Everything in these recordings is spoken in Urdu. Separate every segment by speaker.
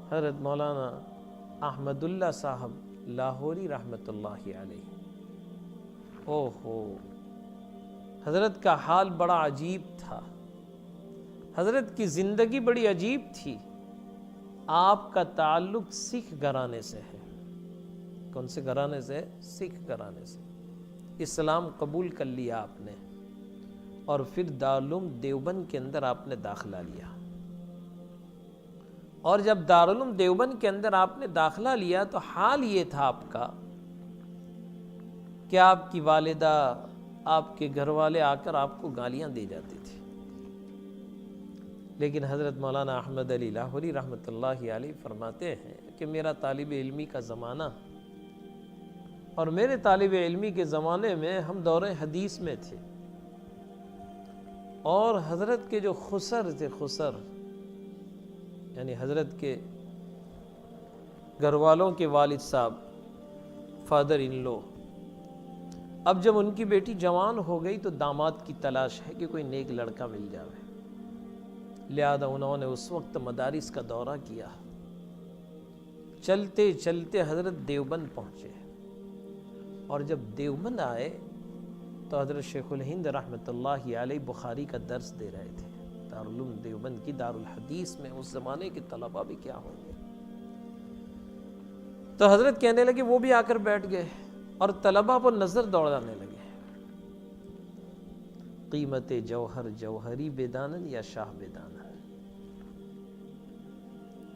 Speaker 1: حضرت مولانا احمد اللہ صاحب لاہوری رحمۃ اللہ علیہ، اوہو، حضرت کا حال بڑا عجیب تھا، حضرت کی زندگی بڑی عجیب تھی۔ آپ کا تعلق سکھ گھرانے سے ہے۔ کون سے گھرانے سے؟ سکھ گھرانے سے۔ اسلام قبول کر لیا آپ نے، اور پھر دارالعلوم دیوبند کے اندر آپ نے داخلہ لیا، اور جب دارالعلوم دیوبند کے اندر آپ نے داخلہ لیا تو حال یہ تھا آپ کا کہ آپ کی والدہ، آپ کے گھر والے آ کر آپ کو گالیاں دے جاتے تھے، لیکن حضرت مولانا احمد علی لاہوری رحمۃ اللہ علیہ فرماتے ہیں کہ میرا طالب علمی کا زمانہ، اور میرے طالب علمی کے زمانے میں ہم دور حدیث میں تھے، اور حضرت کے جو خسر تھے، خسر یعنی حضرت کے گھر والوں کے والد صاحب، فادر ان لو، اب جب ان کی بیٹی جوان ہو گئی تو داماد کی تلاش ہے کہ کوئی نیک لڑکا مل جاوے، لہذا انہوں نے اس وقت مدارس کا دورہ کیا، چلتے چلتے حضرت دیوبند پہنچے، اور جب دیوبند آئے تو حضرت شیخ الہند رحمۃ اللہ علیہ بخاری کا درس دے رہے تھے۔ دارالعلوم دیوبند کی دارالحدیث میں اس زمانے کے طلباء بھی کیا ہوں گے، تو حضرت کہنے لگے، وہ بھی آ کر بیٹھ گئے، اور طلباء پر نظر دوڑانے لگے، قیمت جوہر جوہری بیدانن یا شاہ بیدانن،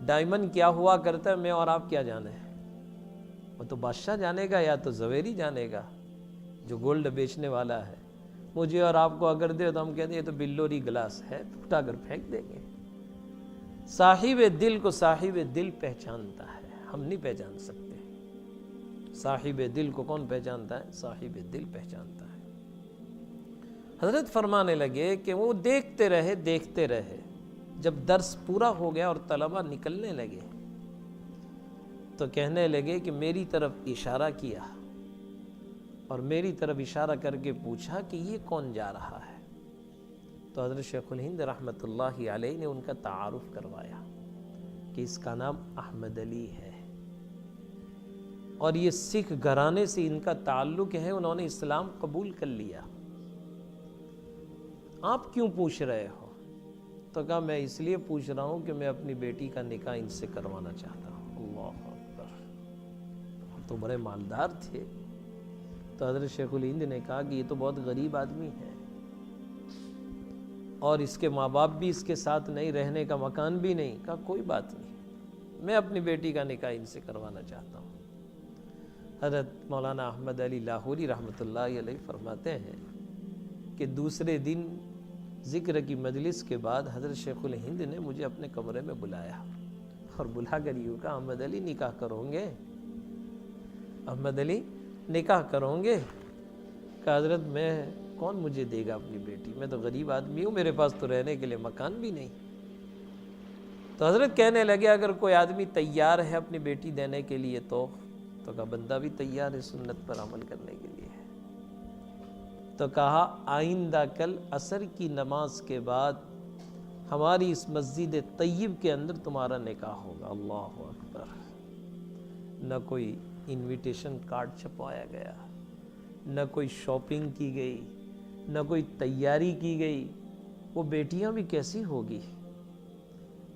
Speaker 1: ڈائمنڈ کیا ہوا کرتا ہے میں اور آپ کیا جانے، وہ تو بادشاہ جانے گا یا تو زویری جانے گا جو گولڈ بیچنے والا ہے۔ مجھے اور آپ کو اگر دے تو ہم کہتے ہیں یہ تو بلوری گلاس ہے، اٹھا کر پھینک دیں گے۔ صاحب دل کو صاحب دل پہچانتا ہے، ہم نہیں پہچان سکتے۔ صاحب دل کو کون پہچانتا ہے؟ صاحب دل پہچانتا ہے۔ حضرت فرمانے لگے کہ وہ دیکھتے رہے دیکھتے رہے، جب درس پورا ہو گیا اور طلباء نکلنے لگے تو کہنے لگے کہ میری طرف اشارہ کیا، اور میری طرف اشارہ کر کے پوچھا کہ یہ کون جا رہا ہے، تو حضرت شیخ الہند رحمۃ اللہ علیہ نے ان کا تعارف کروایا کہ اس کا نام احمد علی ہے، اور یہ سکھ گھرانے سے ان کا تعلق ہے، انہوں نے اسلام قبول کر لیا۔ آپ کیوں پوچھ رہے ہو؟ تو کہا میں اس لیے پوچھ رہا ہوں کہ میں اپنی بیٹی کا نکاح ان سے کروانا چاہتا ہوں۔ اللہ اکبر، ہم تو بڑے مالدار تھے۔ تو حضرت شیخ الہند نے کہا کہ یہ تو بہت غریب آدمی ہے، اور اس کے ماں باپ بھی اس کے ساتھ نہیں، رہنے کا مکان بھی نہیں۔ کہا کوئی بات نہیں، میں اپنی بیٹی کا نکاح ان سے کروانا چاہتا ہوں۔ حضرت مولانا احمد علی لاہوری رحمۃ اللہ علیہ فرماتے ہیں کہ دوسرے دن ذکر کی مجلس کے بعد حضرت شیخ الہند نے مجھے اپنے کمرے میں بلایا، اور بلا کر یوں کہا، احمد علی نکاح کروں گے؟ احمد علی نکاح کروں گے؟ کہ حضرت میں کون مجھے دے گا اپنی بیٹی، میں تو غریب آدمی ہوں، میرے پاس تو رہنے کے لیے مکان بھی نہیں۔ تو حضرت کہنے لگے اگر کوئی آدمی تیار ہے اپنی بیٹی دینے کے لیے تو کہا بندہ بھی تیار ہے سنت پر عمل کرنے کے لیے۔ تو کہا آئندہ کل عصر کی نماز کے بعد ہماری اس مسجد طیب کے اندر تمہارا نکاح ہوگا۔ اللہ اکبر، نہ کوئی انویٹیشن کارڈ چھپوایا گیا، نہ کوئی شاپنگ کی گئی، نہ کوئی تیاری کی گئی۔ وہ بیٹیاں بھی کیسی ہوگی،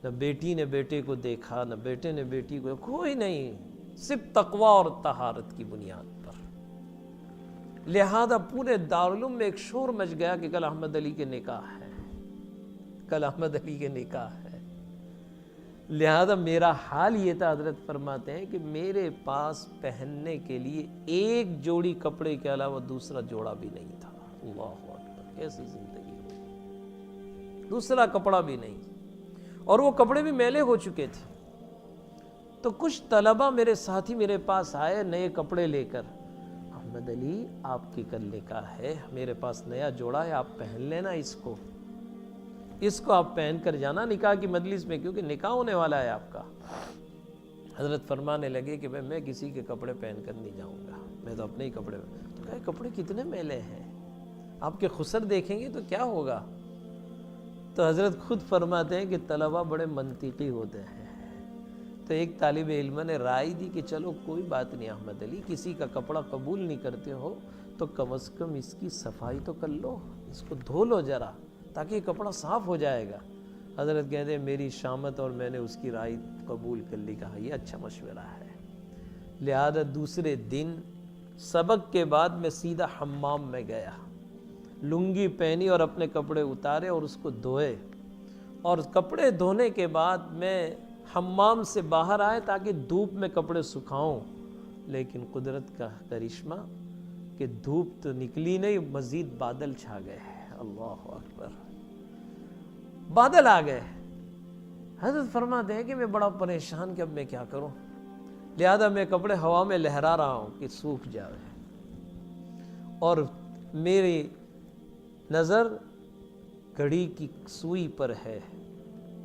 Speaker 1: نہ بیٹی نے بیٹے کو دیکھا، نہ بیٹے نے بیٹی کو، کوئی نہیں، صرف تقوی اور طہارت کی بنیاد پر۔ لہذا پورے دارالعلوم میں ایک شور مچ گیا کہ کل احمد علی کے نکاح ہے، کل احمد علی کے نکاح ہے۔ لہذا میرا حال یہ تھا، حضرت فرماتے ہیں کہ میرے پاس پہننے کے لیے ایک جوڑی کپڑے کے علاوہ دوسرا جوڑا بھی نہیں تھا۔ اللہ اکبر، کیسی زندگی ہوئی، دوسرا کپڑا بھی نہیں، اور وہ کپڑے بھی میلے ہو چکے تھے۔ تو کچھ طلباء میرے ساتھی میرے پاس آئے نئے کپڑے لے کر، احمد علی آپ کی کل نکاح ہے، میرے پاس نیا جوڑا ہے، آپ پہن لینا اس کو آپ پہن کر جانا نکاح کی مجلس میں، کیونکہ نکاح ہونے والا ہے آپ کا۔ حضرت فرمانے لگے کہ میں کسی کے کپڑے پہن کر نہیں جاؤں گا، میں تو اپنے ہی کپڑے میں۔ تو کہا کپڑے کتنے میلے ہیں، آپ کے خسر دیکھیں گے تو کیا ہوگا؟ تو حضرت خود فرماتے ہیں کہ طلباء بڑے منطقی ہوتے ہیں، تو ایک طالب علم نے رائے دی کہ چلو کوئی بات نہیں احمد علی، کسی کا کپڑا قبول نہیں کرتے ہو تو کم از کم اس کی صفائی تو کر لو، اس کو دھو لو ذرا، تاکہ کپڑا صاف ہو جائے گا۔ حضرت کہتے ہیں میری شامت اور میں نے اس کی رائے قبول کر لی، کہا یہ اچھا مشورہ ہے۔ لہذا دوسرے دن سبق کے بعد میں سیدھا حمام میں گیا، لنگی پہنی اور اپنے کپڑے اتارے اور اس کو دھوئے، اور کپڑے دھونے کے بعد میں حمام سے باہر آئے تاکہ دھوپ میں کپڑے سکھاؤں، لیکن قدرت کا کرشمہ کہ دھوپ تو نکلی نہیں، مزید بادل چھا گئے۔ اللہ اکبر، بادل آ گئے۔ حضرت فرماتے ہیں کہ میں بڑا پریشان کہ اب میں کیا کروں، لہذا میں کپڑے ہوا میں لہرا رہا ہوں کہ سوکھ جائے، اور میری نظر گھڑی کی سوئی پر ہے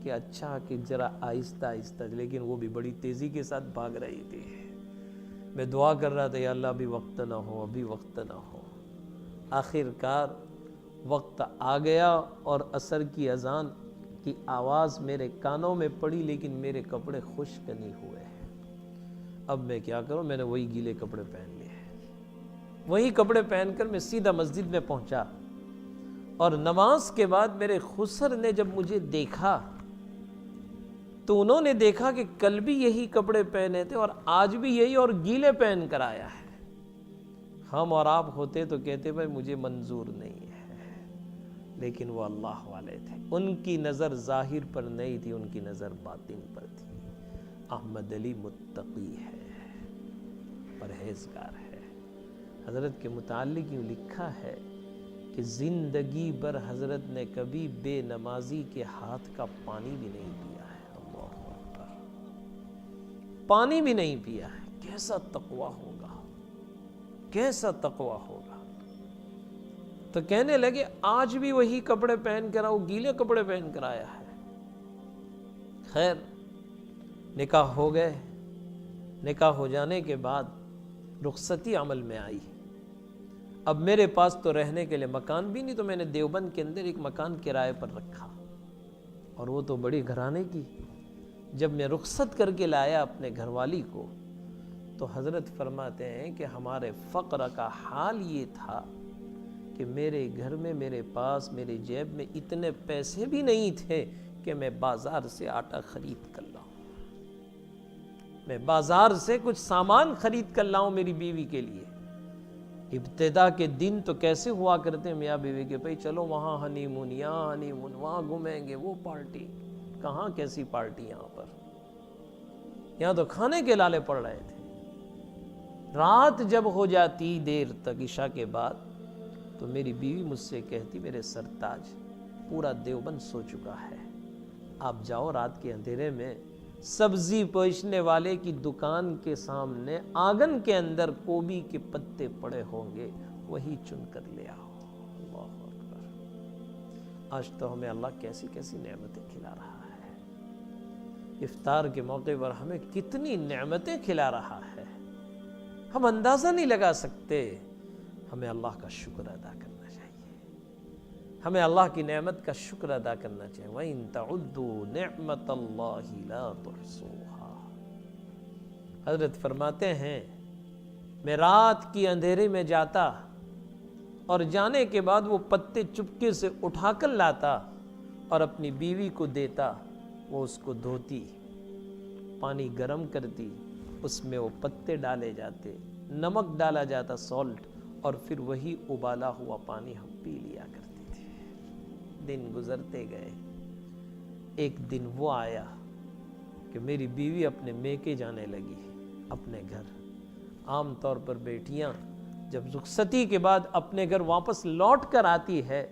Speaker 1: کہ اچھا کہ ذرا آہستہ آہستہ، لیکن وہ بھی بڑی تیزی کے ساتھ بھاگ رہی تھی۔ میں دعا کر رہا تھا یا اللہ ابھی وقت نہ ہو، ابھی وقت نہ ہو۔ آخر کار وقت آ گیا اور عصر کی اذان کی آواز میرے کانوں میں پڑی، لیکن میرے کپڑے خشک نہیں ہوئے۔ اب میں کیا کروں، میں نے وہی گیلے کپڑے پہن لیے۔ وہی کپڑے پہن کر میں سیدھا مسجد میں پہنچا، اور نماز کے بعد میرے خسر نے جب مجھے دیکھا تو انہوں نے دیکھا کہ کل بھی یہی کپڑے پہنے تھے اور آج بھی یہی، اور گیلے پہن کر آیا ہے۔ ہم اور آپ ہوتے تو کہتے بھائی مجھے منظور نہیں ہے، لیکن وہ اللہ والے تھے، ان کی نظر ظاہر پر نہیں تھی، ان کی نظر باطن پر تھی۔ احمد علی متقی ہے، پرہیزگار ہے۔ حضرت کے متعلق یوں لکھا ہے کہ زندگی بھر حضرت نے کبھی بے نمازی کے ہاتھ کا پانی بھی نہیں پیا ہے۔ اللہ اکبر، پانی بھی نہیں پیا ہے۔ کیسا تقویٰ ہوگا، کیسا تقویٰ ہوگا۔ تو کہنے لگے آج بھی وہی کپڑے پہن کر آؤ، گیلے کپڑے پہن کر آیا ہے۔ خیر، نکاح ہو گئے۔ نکاح ہو جانے کے بعد رخصتی عمل میں آئی۔ اب میرے پاس تو رہنے کے لیے مکان بھی نہیں، تو میں نے دیوبند کے اندر ایک مکان کرائے پر رکھا، اور وہ تو بڑی گھرانے کی۔ جب میں رخصت کر کے لایا اپنے گھر والی کو، تو حضرت فرماتے ہیں کہ ہمارے فقر کا حال یہ تھا کہ میرے گھر میں، میرے پاس، میرے جیب میں اتنے پیسے بھی نہیں تھے کہ میں بازار سے آٹا خرید کر لاؤں، میں بازار سے کچھ سامان خرید کر لاؤں میری بیوی کے لیے۔ ابتدا کے دن تو کیسے ہوا کرتے ہیں میاں بیوی کے، بھائی چلو وہاں ہنی مون، یہاں ہنی مون، وہاں گھومیں گے، وہ پارٹی، کہاں کیسی پارٹی یہاں پر، یہاں تو کھانے کے لالے پڑ رہے تھے۔ رات جب ہو جاتی دیر تک عشاء کے بعد، تو میری بیوی مجھ سے کہتی میرے سرتاج پورا دیوبند سو چکا ہے، آپ جاؤ رات کے اندھیرے میں سبزی بیچنے والے کی دکان کے سامنے آنگن کے اندر گوبھی کے پتے پڑے ہوں گے، وہی چن کر لے آؤ۔ اللہ اکبر، آج تو ہمیں اللہ کیسی کیسی نعمتیں کھلا رہا ہے۔ افطار کے موقع پر ہمیں کتنی نعمتیں کھلا رہا ہے، ہم اندازہ نہیں لگا سکتے۔ ہمیں اللہ کا شکر ادا کرنا چاہیے، ہمیں اللہ کی نعمت کا شکر ادا کرنا چاہیے۔ وَإِن تَعُدُّوا نِعْمَةَ اللَّهِ لَا تُحْصُوهَا۔ حضرت فرماتے ہیں میں رات کی اندھیرے میں جاتا، اور جانے کے بعد وہ پتے چپکے سے اٹھا کر لاتا اور اپنی بیوی کو دیتا، وہ اس کو دھوتی، پانی گرم کرتی، اس میں وہ پتے ڈالے جاتے، نمک ڈالا جاتا، سالٹ، اور پھر وہی ابالا ہوا پانی ہم پی لیا کرتے تھے۔ دن گزرتے گئے، ایک دن وہ آیا کہ میری بیوی اپنے میکے جانے لگی اپنے گھر۔ عام طور پر بیٹیاں جب رخصتی کے بعد اپنے گھر واپس لوٹ کر آتی ہے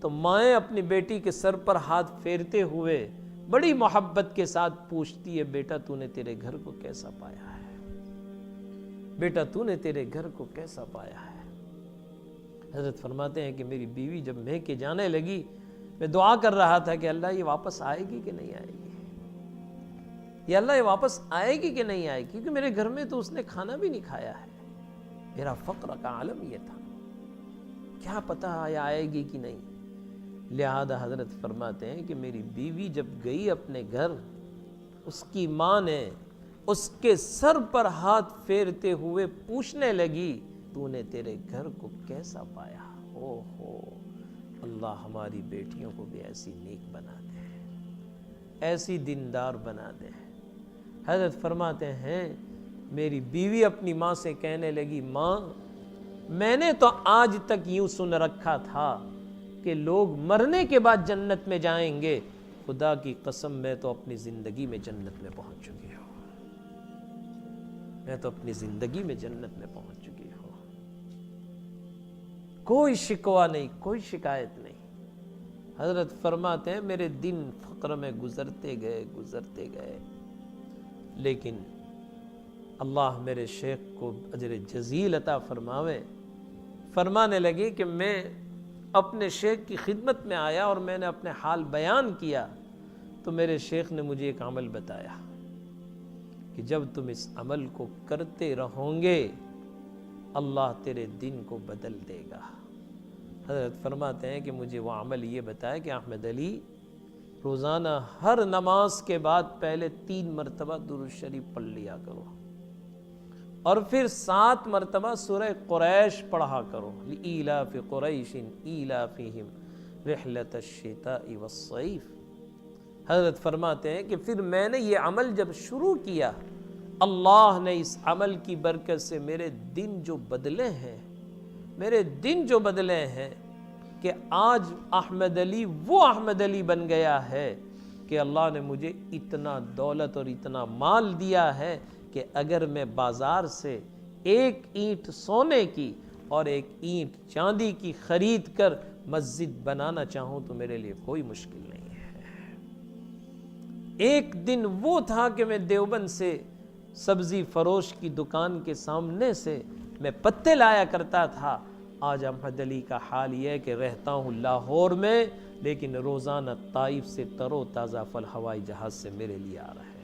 Speaker 1: تو مائیں اپنی بیٹی کے سر پر ہاتھ پھیرتے ہوئے بڑی محبت کے ساتھ پوچھتی ہے بیٹا تو نے تیرے گھر کو کیسا پایا ہے، بیٹا تو نے تیرے گھر کو کیسا پایا ہے۔ حضرت فرماتے ہیں کہ میری بیوی جب میکے جانے لگی، میں دعا کر رہا تھا کہ اللہ یہ واپس آئے گی کہ نہیں آئے گی، یا اللہ یہ واپس آئے گی کہ نہیں آئے گی، کیونکہ میرے گھر میں تو اس نے کھانا بھی نہیں کھایا ہے۔ میرا فقر کا عالم یہ تھا، کیا پتہ آیا آئے گی کہ نہیں۔ لہذا حضرت فرماتے ہیں کہ میری بیوی جب گئی اپنے گھر اس کی ماں نے اس کے سر پر ہاتھ پھیرتے ہوئے پوچھنے لگی تو نے تیرے گھر کو کیسا پایا؟ او ہو، اللہ ہماری بیٹیوں کو بھی ایسی نیک بنا دے، ایسی دیندار بنا دے۔ حضرت فرماتے ہیں میری بیوی اپنی ماں سے کہنے لگی ماں میں نے تو آج تک یوں سن رکھا تھا کہ لوگ مرنے کے بعد جنت میں جائیں گے، خدا کی قسم میں تو اپنی زندگی میں جنت میں پہنچ چکی ہوں، میں تو اپنی زندگی میں جنت میں پہنچ چکی ہوں، کوئی شکوہ نہیں، کوئی شکایت نہیں۔ حضرت فرماتے ہیں میرے دن فقر میں گزرتے گئے، لیکن اللہ میرے شیخ کو اجر جزیل عطا فرماوے، فرمانے لگے کہ میں اپنے شیخ کی خدمت میں آیا اور میں نے اپنے حال بیان کیا تو میرے شیخ نے مجھے ایک عمل بتایا کہ جب تم اس عمل کو کرتے رہو گے اللہ تیرے دن کو بدل دے گا۔ حضرت فرماتے ہیں کہ مجھے وہ عمل یہ بتایا کہ احمد علی روزانہ ہر نماز کے بعد پہلے 3 مرتبہ درود شریف پڑھ لیا کرو اور پھر 7 مرتبہ سورہ قریش پڑھا کرو، لإیلاف قریش ایلافہم رحلۃ الشتاء والصیف۔ حضرت فرماتے ہیں کہ پھر میں نے یہ عمل جب شروع کیا اللہ نے اس عمل کی برکت سے میرے دن جو بدلے ہیں کہ آج احمد علی وہ احمد علی بن گیا ہے کہ اللہ نے مجھے اتنا دولت اور اتنا مال دیا ہے کہ اگر میں بازار سے 1 اینٹ سونے کی اور 1 اینٹ چاندی کی خرید کر مسجد بنانا چاہوں تو میرے لیے کوئی مشکل نہیں ہے۔ ایک دن وہ تھا کہ میں دیوبند سے سبزی فروش کی دکان کے سامنے سے میں پتے لایا کرتا تھا، آج احمد علی کا حال یہ ہے کہ رہتا ہوں لاہور میں لیکن روزانہ طائف سے تر و تازہ پھل ہوائی جہاز سے میرے لیے آ رہا ہے۔